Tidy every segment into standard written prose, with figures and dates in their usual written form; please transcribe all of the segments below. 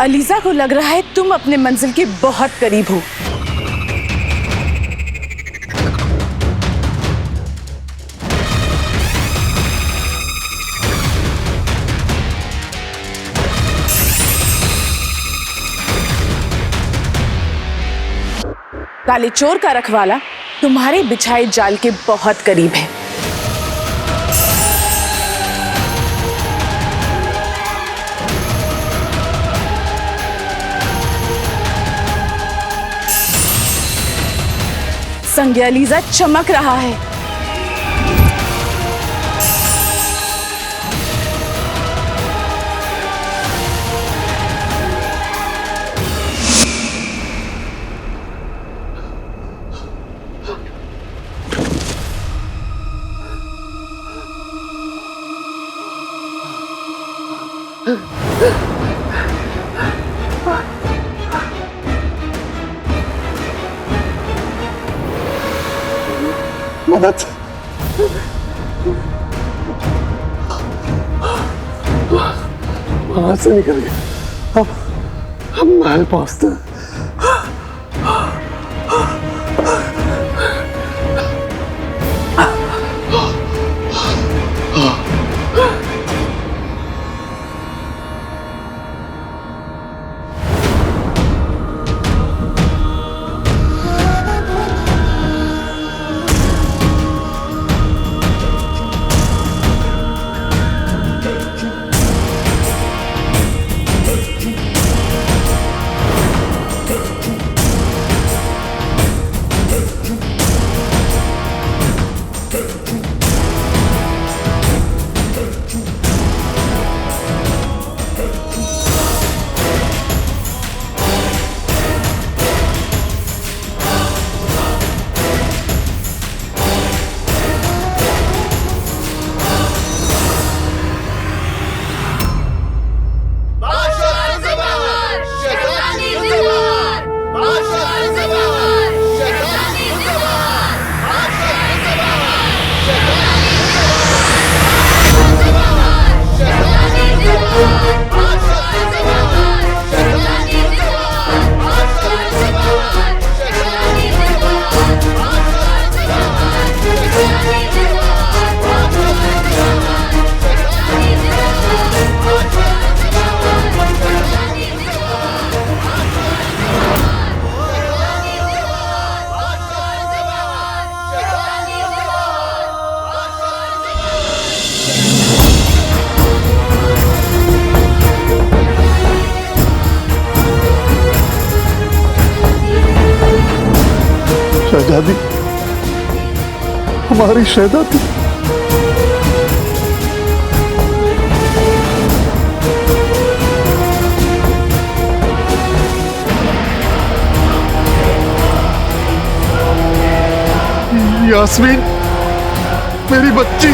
ELISA को लग रहा है तुम अपने मंजिल के बहुत करीब हो। काले चोर का रखवाला तुम्हारे बिछाए जाल के बहुत करीब है। संज्ञा अलीजा चमक रहा है। मदद। वहां से निकल गए। अब हम महल पहुंचते हैं। शहजादी, हमारी शहजादी। यास्मीन, मेरी बच्ची।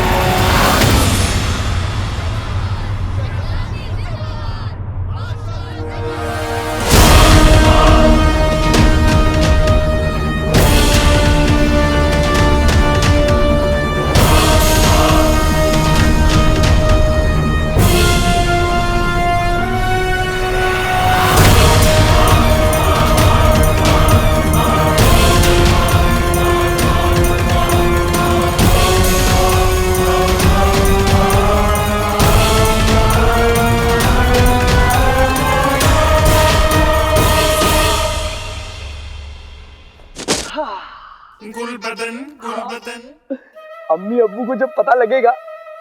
अम्मी अब्बू को जब पता लगेगा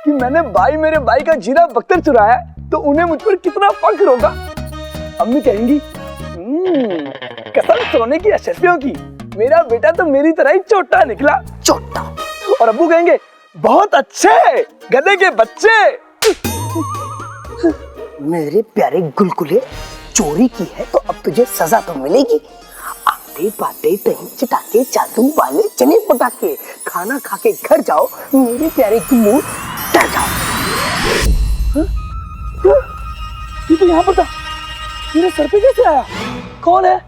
कि मैंने मेरे भाई का जीरा बख्तर चुराया तो उन्हें मुझ पर कितना फख्र होगा। अम्मी कहेंगी कसम सोने की अशर्फियों की, मेरा बेटा तो मेरी तरह ही छोटा निकला, छोटा। और अब्बू कहेंगे बहुत अच्छे गधे के बच्चे। मेरे प्यारे गुलगुले, चोरी की है तो अब तुझे सजा तो मिलेगी। आटे पाटे दही चटाके जादू वाले चने पटाके खाना खा के घर जाओ मेरे प्यारे गुल्लू, डर जाओ। ये तो यहाँ पर था, मेरे सर पे कैसे आया? कौन है?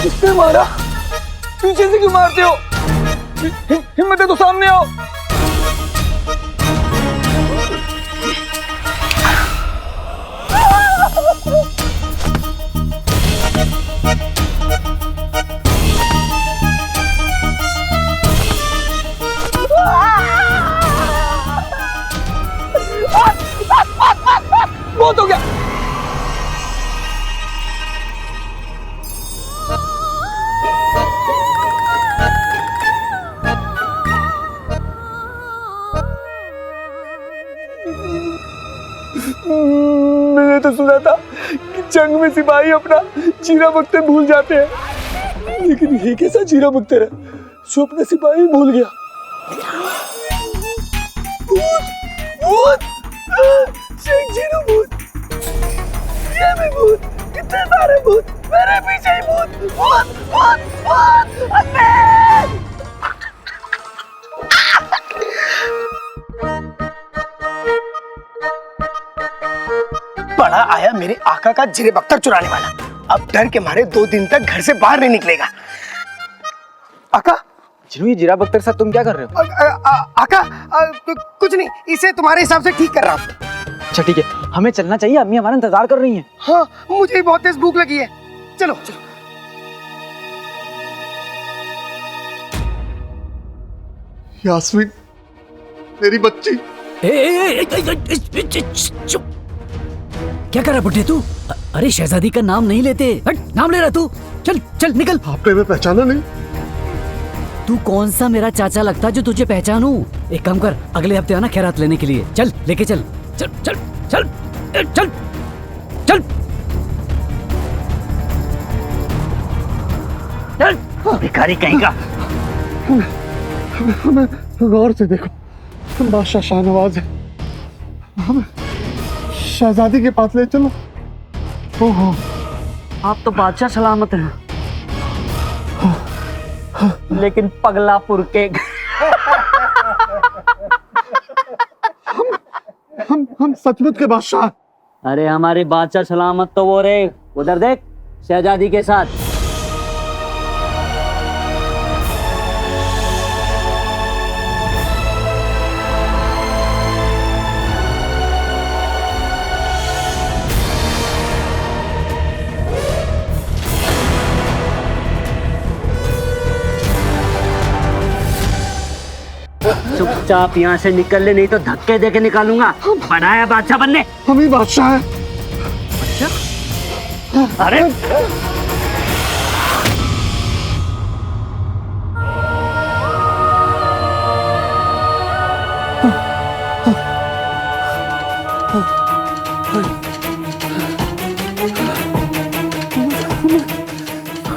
किसने मारा? पीछे से क्यों मारते हो? हिम्मत है तो सामने आओ। बहुत हो गया। मैंने तो सुना था कि जंग में सिपाही अपना जीरा बख्तर भूल जाते हैं, लेकिन ये कैसा जीरा बख्तर है जो अपने सिपाही भूल गया। भूत, भूत, शेख जीरो भूत, ये भी भूत, कितने सारे भूत, मेरे पीछे ही भूत, भूत, भूत, भूत, अम्मे! बड़ा आया मेरे आका का जीरे बख्तर चुराने वाला। अब डर के मारे 2 दिन तक घर से बाहर नहीं निकलेगा। आका, जिनू ये जीरा बख्तर साहब तुम क्या कर रहे हो? आका, कुछ नहीं, इसे तुम्हारे हिसाब से ठीक कर रहा हूँ। अच्छा ठीक है, हमें चलना चाहिए, अम्मी हमारा इंतजार कर रही हैं। हाँ, मुझे भी बहुत तेज भूख लगी है। चलो चलो। यास्मीन, मेरी बच्ची। चुप। क्या कर रहा बुढ़े तू? अरे शहजादी का नाम नहीं लेते। हट, नाम ले रहा तू। चल चल निकल। आपने हमें पहचाना नहीं? तू कौन सा मेरा चाचा लगता जो तुझे पहचानूं? एक काम कर, अगले हफ्ते आना खैरात लेने के लिए। चल लेके चल। चल चल चल चल चल चल। भिखारी कहीं का। हमें गौर से देखो, तुम बादशाह शाहनवाज है। हमें शहजादी के पास ले चलो। ओहो, आप तो बादशाह सलामत हैं, लेकिन पगलापुर के हम सचमुच के बादशाह। अरे हमारे बादशाह सलामत तो वो रे, उधर देख, शहजादी के साथ। चुपचाप यहाँ से निकल ले, नहीं तो धक्के देके निकालूंगा। बनाया बादशाह बनने। हम ही बादशाह हैं। अरे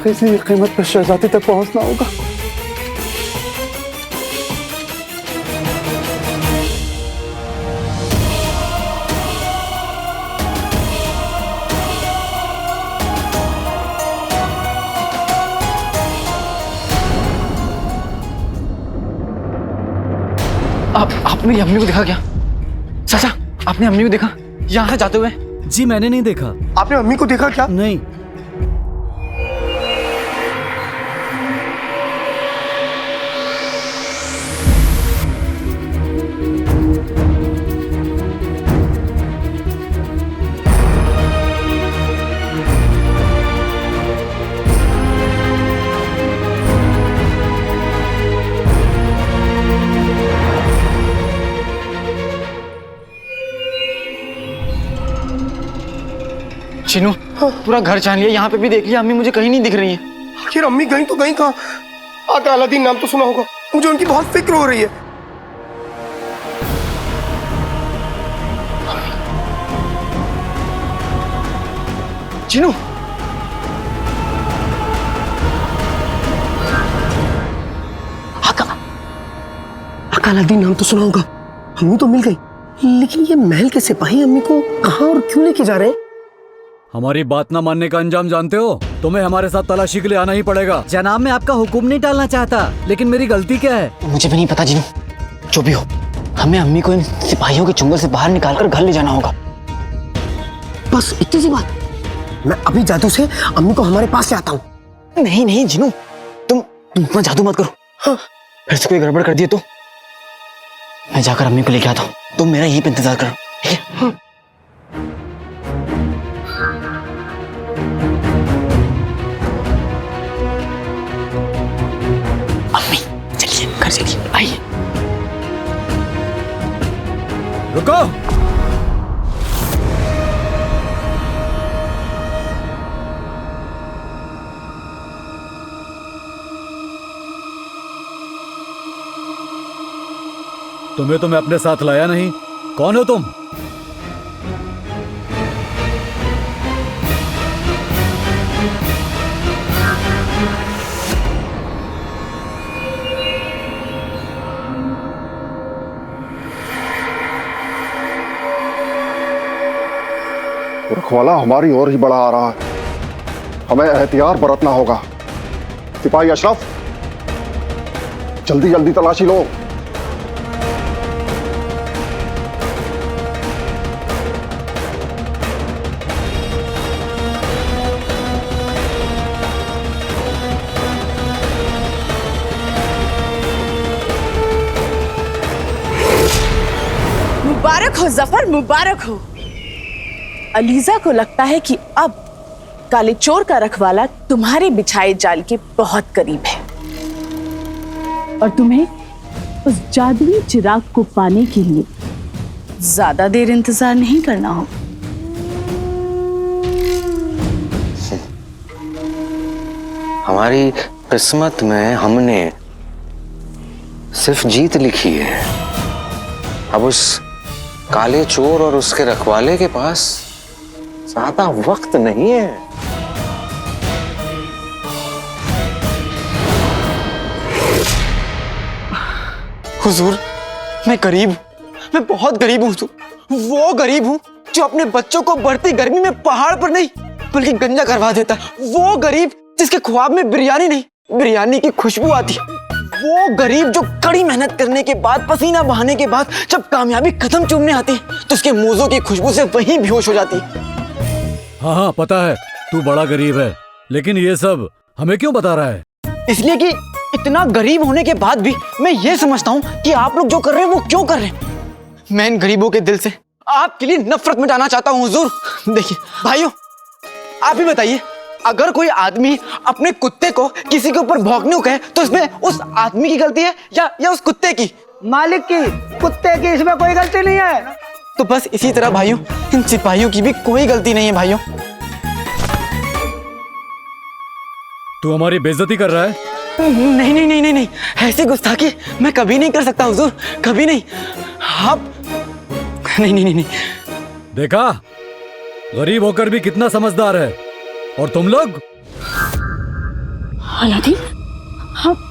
किसी कीमत पर शहजादी तक पहुंचना होगा। आप मेरी अम्मी को देखा क्या? चाचा, आपने अम्मी को देखा यहाँ से जाते हुए? जी मैंने नहीं देखा। आपने मम्मी को देखा क्या? नहीं। चिनू, पूरा घर छान लिया, यहाँ पे भी देख लिया, अम्मी मुझे कहीं नहीं दिख रही है। आखिर अम्मी गई तो गई कहाँ? आका अलादीन नाम तो सुना होगा, मुझे उनकी बहुत फिक्र हो रही है। चिनू, आका अलादीन नाम तो सुना होगा, अम्मी तो मिल गई, लेकिन ये महल के सिपाही अम्मी को कहाँ और क्यों लेके जा रहे हैं? हमारी बात ना मानने का अंजाम जानते हो? तुम्हें हमारे साथ तलाशी के लिए आना ही पड़ेगा। जनाब, मैं आपका हुक्म नहीं टालना चाहता, लेकिन मेरी गलती क्या है? मुझे भी नहीं पता जिनू, जो भी हो, हमें अम्मी को इन सिपाहियों के चुंगल से बाहर निकालकर घर ले जाना होगा। बस इतनी सी बात। मैं अभी जादू से अम्मी को हमारे पास ले आता हूँ। नहीं नहीं जिनू, तुम जादू मत करो। हाँ, फिर से कोई गड़बड़ कर दिए तो मैं जाकर अम्मी को लेके आता हूँ, तुम मेरा यहीं पे इंतजार करो, ठीक है? अम्मी चलिए घर चलिए, आइए। रुको। तुम्हें तो मैं अपने साथ लाया नहीं। कौन हो तुम? रखवाला हमारी ओर ही बढ़ा आ रहा है, हमें एहतियात बरतना होगा। सिपाही अशरफ, जल्दी जल्दी तलाशी लो। मुबारक हो जफर, मुबारक हो। अलीजा को लगता है कि अब काले चोर का रखवाला तुम्हारे बिछाए जाल के बहुत करीब है और तुम्हें उस जादुई चिराग को पाने के लिए ज्यादा देर इंतजार नहीं करना हो। हमारी किस्मत में हमने सिर्फ जीत लिखी है। अब उस काले चोर और उसके रखवाले के पास ज्यादा वक्त नहीं है। हुजूर, मैं गरीब हूँ, मैं बहुत गरीब हूँ हुजूर। वो गरीब हूँ जो अपने बच्चों को बढ़ती गर्मी में पहाड़ पर नहीं बल्कि गंजा करवा देता है। वो गरीब जिसके ख्वाब में बिरयानी नहीं, बिरयानी की खुशबू आती है। वो गरीब जो कड़ी मेहनत करने के बाद, पसीना बहाने के बाद जब कामयाबी कदम चूमने आती है तो उसके मोज़ों की खुशबू से वहीं बेहोश हो जाती है। हाँ हाँ पता है, तू बड़ा गरीब है, लेकिन ये सब हमें क्यों बता रहा है? इसलिए कि इतना गरीब होने के बाद भी मैं ये समझता हूँ कि आप लोग जो कर रहे हैं वो क्यों कर रहे हैं। मैं इन गरीबों के दिल से आपके लिए नफरत मिटाना चाहता हूँ हुजूर। देखिए भाइयों, आप ही बताइए, अगर कोई आदमी अपने कुत्ते को किसी के ऊपर भौंकने को कहे तो इसमें उस आदमी की गलती है या उस कुत्ते की? मालिक की, कुत्ते की इसमें कोई गलती नहीं है। तो बस इसी तरह भाइयों, इन सिपाहियों की भी कोई गलती नहीं है भाइयों। तू हमारी बेइज्जती कर रहा है? नहीं नहीं नहीं नहीं नहीं, ऐसी गुस्ताखी मैं कभी नहीं कर सकता हुजूर, कभी नहीं। आप नहीं नहीं नहीं नहीं। देखा, गरीब होकर भी कितना समझदार है। और तुम लोग? अलादीन,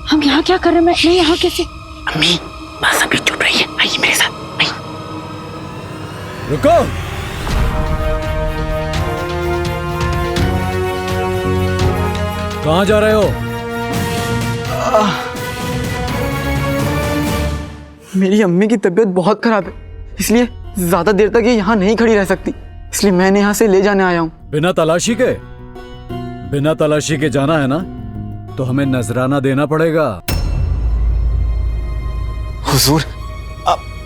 हम यहाँ क्या कर रहे हैं? मैं यहाँ कैसे? अम्मी बस अभी चुप रही है, आइए मेरे साथ आइए। रुको। कहाँ जा रहे हो? मेरी अम्मी की तबीयत बहुत खराब है, इसलिए ज्यादा देर तक ये यहाँ नहीं खड़ी रह सकती, इसलिए मैंने यहाँ से ले जाने आया हूँ। बिना तलाशी के जाना है ना, तो हमें नजराना देना पड़ेगा। हुजूर,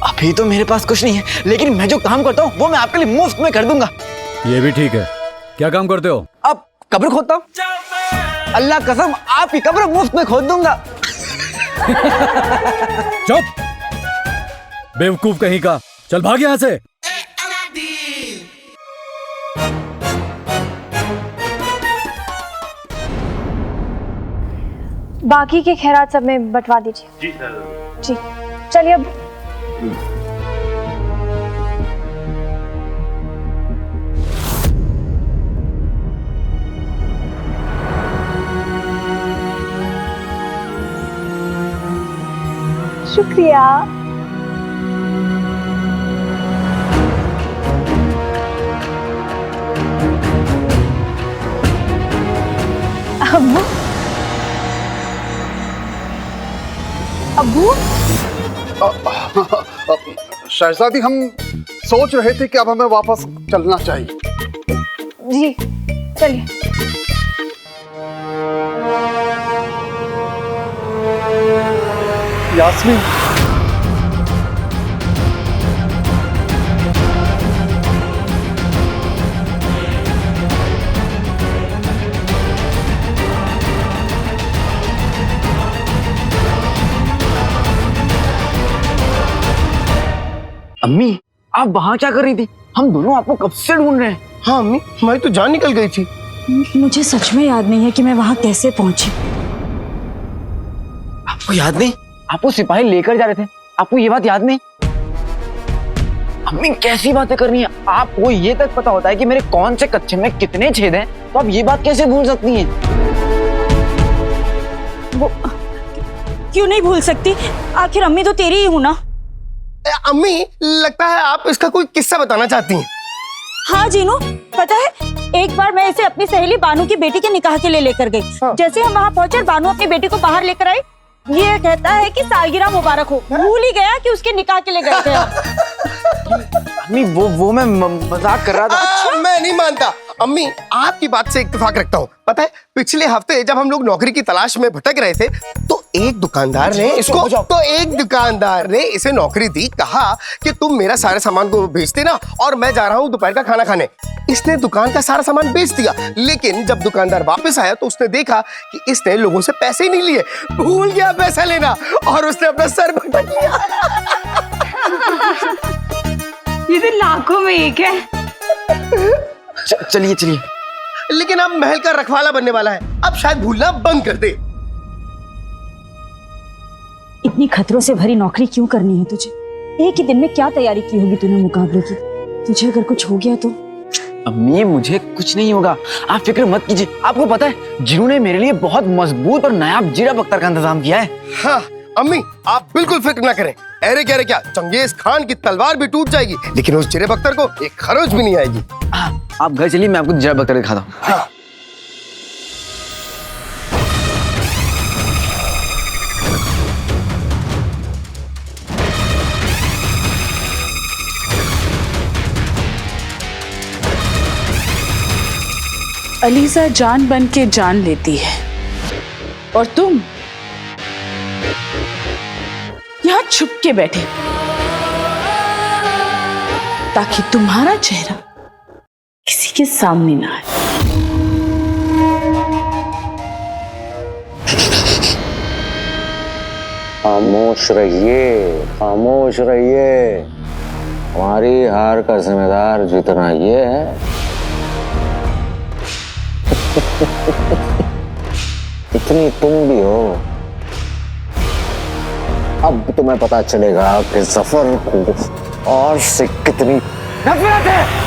अभी तो मेरे पास कुछ नहीं है, लेकिन मैं जो काम करता हूँ वो मैं आपके लिए मुफ्त में कर दूंगा। ये भी ठीक है। क्या काम करते हो? अब कब्र खोदता हूँ। अल्लाह कसम, आपकी कब्र मुफ्त में खोद दूंगा। चुप, बेवकूफ कहीं का। चल भाग यहाँ से। बाकी के खैरात सब में बंटवा दीजिए। जी सर। जी चलिए अब। शुक्रिया। अब्बू, शहजादी, हम सोच रहे थे कि अब हमें वापस चलना चाहिए। जी चलिए। यास्मीन, अम्मी, आप वहाँ क्या कर रही थी? हम दोनों आपको कब से ढूंढ रहे हैं। हाँ अम्मी, हमारी तो जान निकल गई थी। मुझे सच में याद नहीं है कि मैं वहां कैसे पहुंची। आपको याद नहीं? आपको सिपाही लेकर जा रहे थे, आपको ये बात याद नहीं? अम्मी कैसी बातें करनी है? आपको ये तक पता होता है कि मेरे कौन से कच्चे में कितने छेद हैं, तो आप ये बात कैसे भूल सकती हैं? वो क्यों नहीं भूल सकती? आखिर अम्मी तो तेरी ही हूं ना। अम्मी, लगता है आप इसका कोई किस्सा बताना चाहती हैं। हाँ जीनू, पता है एक बार मैं इसे अपनी सहेली बानू की बेटी के निकाह के लिए लेकर गई। जैसे हम वहाँ पहुंचे, बानू अपनी बेटी को बाहर लेकर आई। ये कहता है कि सालगिरह मुबारक हो। भूल ही गया कि उसके निकाह के लिए गए थे। अम्मी वो मैं मजाक कर रहा था। मैं नहीं मानता। अम्मी, आपकी बात से इत्तेफाक रखता हूँ। पता है पिछले हफ्ते जब हम लोग नौकरी की तलाश में भटक रहे थे तो एक दुकानदार ने इसे नौकरी दी। कहा कि तुम मेरा सारे सामान को बेच देना और मैं जा रहा हूँ दोपहर का खाना खाने। इसने दुकान का सारा सामान बेच दिया, लेकिन जब दुकानदार वापस आया तो उसने देखा कि इसने लोगों से पैसे ही नहीं लिए, भूल गया पैसा लेना और उसने अपना सर भटक लिया। ये तो लाखों में एक है। चलिए चलिए। लेकिन अब महल का रखवाला बनने वाला है, अब शायद भूलना बंद कर दे। इतनी खतरों से भरी नौकरी क्यों करनी है तुझे? एक ही दिन में क्या तैयारी की होगी तूने मुकाबले की? तुझे अगर कुछ हो गया तो? अम्मी मुझे कुछ नहीं होगा, आप फिक्र मत कीजिए। आपको पता है जिन्होंने ने मेरे लिए बहुत मजबूत और नायाब जीरा बख्तर का इंतजाम किया है। हाँ अम्मी, आप बिल्कुल फिक्र ना करें। अरे कह रहे क्या, चंगेज खान की तलवार भी टूट जाएगी लेकिन उस जीरे बख्तर को एक खरोच भी नहीं आएगी। आप घर चलिए, मैं आपको जीरा बख्तर दिखाता हूँ। हाँ। अलीजा जान बन के जान लेती है और तुम यहां छुप के बैठे ताकि तुम्हारा चेहरा किसी के सामने ना आए। खामोश रहिए, खामोश रहिए। हमारी हार का जिम्मेदार जितना ये है इतनी तुम भी हो। अब तुम्हें पता चलेगा कि जफर को और से कितनी नफरत है।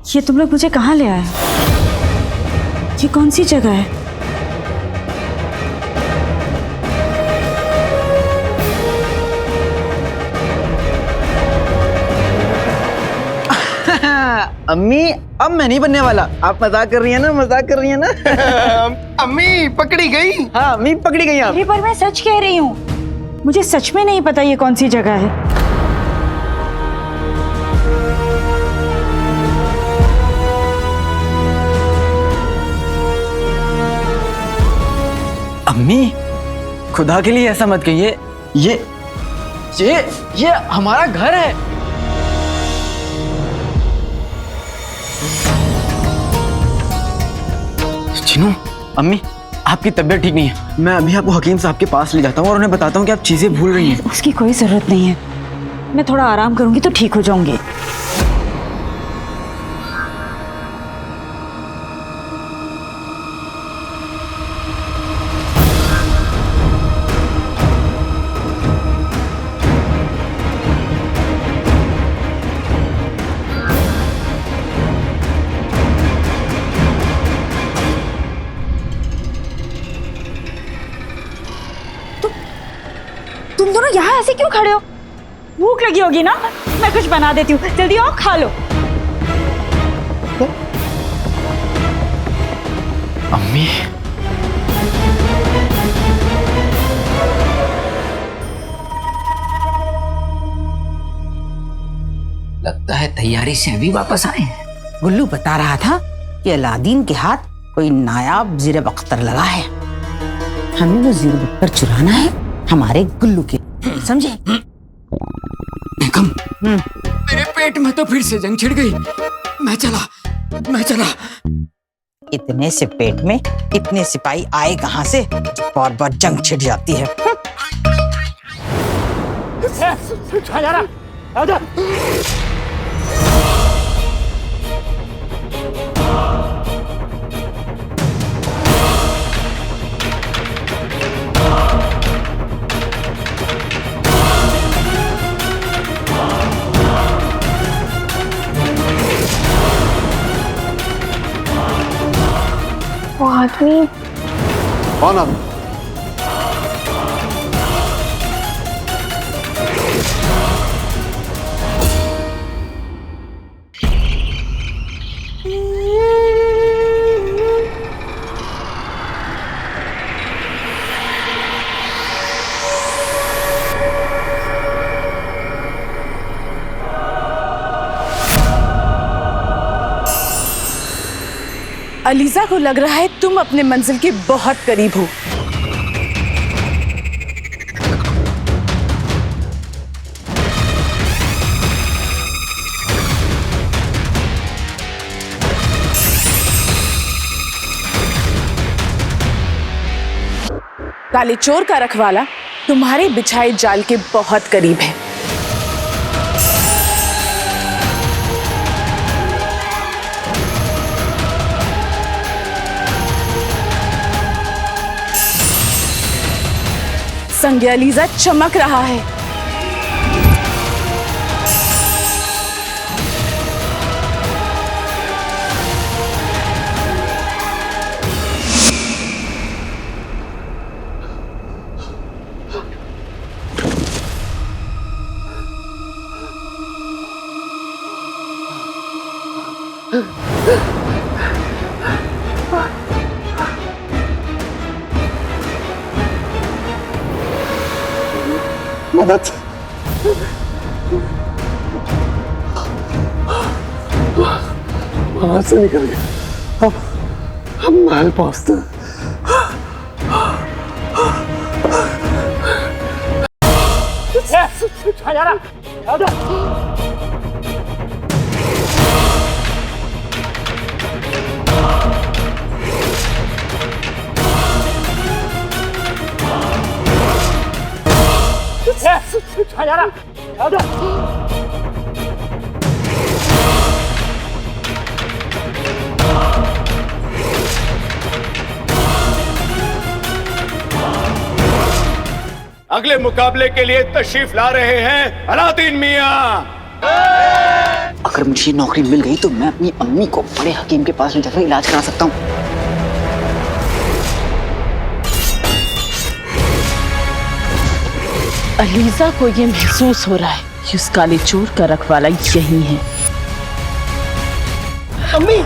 ये तुम लोग मुझे कहाँ ले आए? ये कौन सी जगह है? अम्मी अब मैं नहीं बनने वाला। आप मजाक कर रही है ना, मजाक कर रही है ना। अम्मी पकड़ी गई। हाँ अम्मी पकड़ी गई आप। अरे पर मैं सच कह रही हूँ, मुझे सच में नहीं पता ये कौन सी जगह है। अम्मी खुदा के लिए ऐसा मत कहिए। ये हमारा घर है। चिनू, अम्मी आपकी तबीयत ठीक नहीं है। मैं अभी आपको हकीम साहब के पास ले जाता हूँ और उन्हें बताता हूँ कि आप चीजें भूल रही हैं। उसकी कोई जरूरत नहीं है, मैं थोड़ा आराम करूंगी तो ठीक हो जाऊंगी। तुम दोनों यहाँ ऐसे क्यों खड़े हो? भूख लगी होगी ना, मैं कुछ बना देती हूँ, जल्दी आओ खा लो। अम्मी, लगता है तैयारी से अभी वापस आए हैं। गुल्लू बता रहा था कि अलादीन के हाथ कोई नायाब ज़ेर बख्तर लगा है। हमें वो ज़ेर बख्तर चुराना है हमारे गुल्लू के, समझे? बेगम, मेरे पेट में तो फिर से जंग छिड़ गई। मैं चला। इतने से पेट में इतने सिपाही आए कहाँ से? बार बार जंग छिड़ जाती है। वो आदमी कौन आदमी? अलीजा को लग रहा है तुम अपने मंजिल के बहुत करीब हो। काले चोर का रखवाला तुम्हारे बिछाए जाल के बहुत करीब है। संज्ञा अलीजा चमक रहा है। मदद, वहां से निकल गए। हम महल पहुंचते हैं। अगले मुकाबले के लिए तशरीफ ला रहे हैं अलादीन मियां। अगर मुझे नौकरी मिल गई तो मैं अपनी अम्मी को बड़े हकीम के पास ले जाकर इलाज करा सकता हूँ। अलीजा को ये महसूस हो रहा है कि उस काले चोर का रखवाला यही है। अम्मी